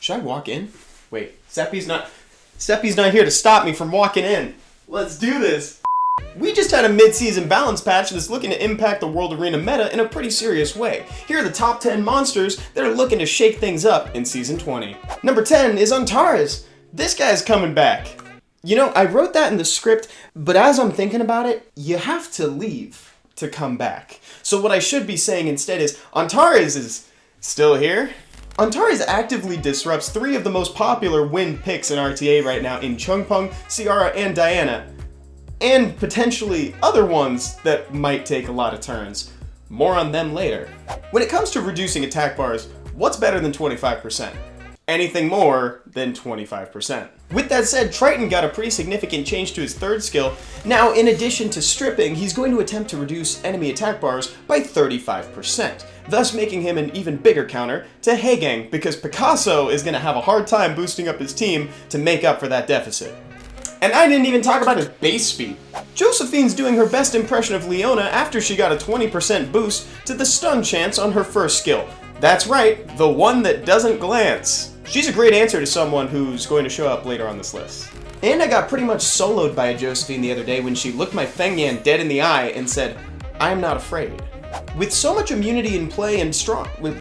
Should I walk in? Wait, Seppi's not here to stop me from walking in. Let's do this. We just had a mid-season balance patch that's looking to impact the World Arena meta in a pretty serious way. Here are the top 10 monsters that are looking to shake things up in Season 20. Number 10 is Antares. This guy's coming back. You know, I wrote that in the script, but as I'm thinking about it, you have to leave to come back. So what I should be saying instead is, Antares is still here. Antares actively disrupts 3 of the most popular win picks in RTA right now in Chungpung, Ciara, and Diana. And potentially other ones that might take a lot of turns. More on them later. When it comes to reducing attack bars, what's better than 25%? Anything more than 25%. With that said, Triton got a pretty significant change to his 3rd skill. Now, in addition to stripping, he's going to attempt to reduce enemy attack bars by 35%, thus making him an even bigger counter to Haegang, because Picasso is going to have a hard time boosting up his team to make up for that deficit. And I didn't even talk about his base speed. Josephine's doing her best impression of Leona after she got a 20% boost to the stun chance on her 1st skill. That's right, the one that doesn't glance. She's a great answer to someone who's going to show up later on this list. And I got pretty much soloed by a Josephine the other day when she looked my Feng Yan dead in the eye and said, "I'm not afraid." With so much immunity in play and strong... With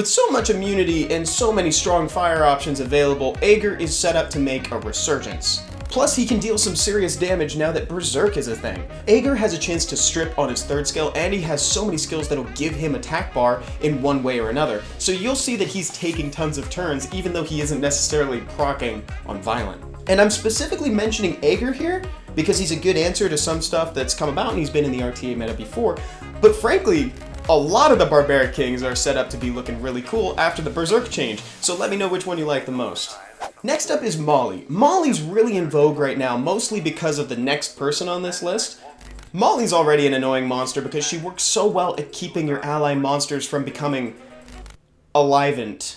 so much immunity and so many strong fire options available, Aegir is set up to make a resurgence. Plus, he can deal some serious damage now that Berserk is a thing. Aegir has a chance to strip on his 3rd skill, and he has so many skills that'll give him attack bar in one way or another. So you'll see that he's taking tons of turns, even though he isn't necessarily proccing on Violent. And I'm specifically mentioning Aegir here, because he's a good answer to some stuff that's come about and he's been in the RTA meta before. But frankly, a lot of the Barbaric Kings are set up to be looking really cool after the Berserk change, so let me know which one you like the most. Next up is Molly. Molly's really in vogue right now, mostly because of the next person on this list. Molly's already an annoying monster because she works so well at keeping your ally monsters from becoming alivened.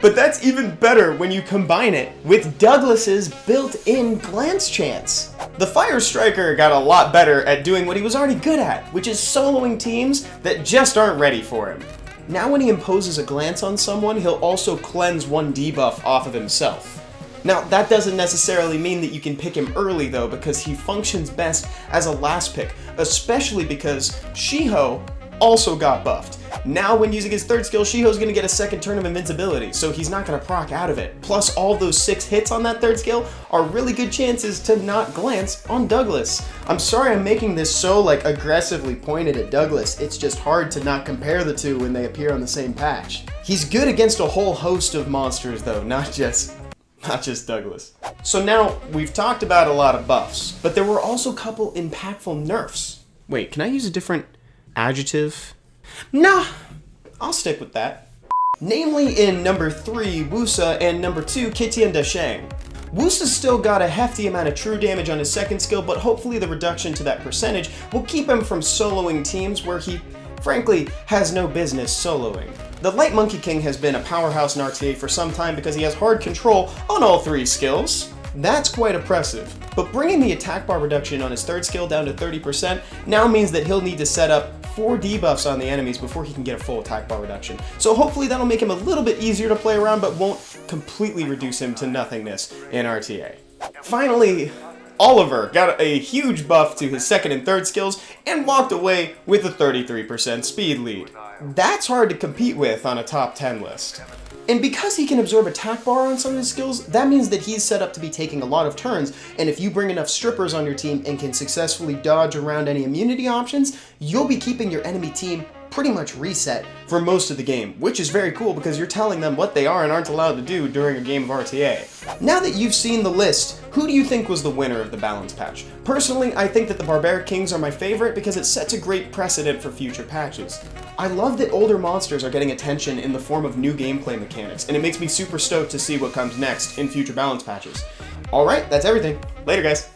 But that's even better when you combine it with Douglas's built-in glance chance. The Fire Striker got a lot better at doing what he was already good at, which is soloing teams that just aren't ready for him. Now when he imposes a glance on someone, he'll also cleanse 1 debuff off of himself. Now, that doesn't necessarily mean that you can pick him early though, because he functions best as a last pick, especially because Shiho also got buffed. Now when using his 3rd skill, Shiho's gonna get a 2nd turn of invincibility, so he's not gonna proc out of it. Plus, all those 6 hits on that 3rd skill are really good chances to not glance on Douglas. I'm sorry I'm making this so aggressively pointed at Douglas. It's just hard to not compare the two when they appear on the same patch. He's good against a whole host of monsters though, not just Douglas. So now, we've talked about a lot of buffs, but there were also a couple impactful nerfs. Wait, can I use a different adjective? Nah, I'll stick with that. Namely in number 3, Wusa, and number 2, Kitian Dasheng. Wusa's still got a hefty amount of true damage on his 2nd skill, but hopefully the reduction to that percentage will keep him from soloing teams where he, frankly, has no business soloing. The Light Monkey King has been a powerhouse in RTA for some time because he has hard control on all 3 skills. That's quite oppressive, but bringing the attack bar reduction on his 3rd skill down to 30% now means that he'll need to set up 4 debuffs on the enemies before he can get a full attack bar reduction. So hopefully that'll make him a little bit easier to play around, but won't completely reduce him to nothingness in RTA. Finally, Oliver got a huge buff to his 2nd and 3rd skills and walked away with a 33% speed lead. That's hard to compete with on a top 10 list. And because he can absorb attack bar on some of his skills, that means that he's set up to be taking a lot of turns, and if you bring enough strippers on your team and can successfully dodge around any immunity options, you'll be keeping your enemy team pretty much reset for most of the game, which is very cool because you're telling them what they are and aren't allowed to do during a game of RTA. Now that you've seen the list, who do you think was the winner of the balance patch? Personally, I think that the Barbaric Kings are my favorite because it sets a great precedent for future patches. I love that older monsters are getting attention in the form of new gameplay mechanics, and it makes me super stoked to see what comes next in future balance patches. Alright, that's everything. Later, guys.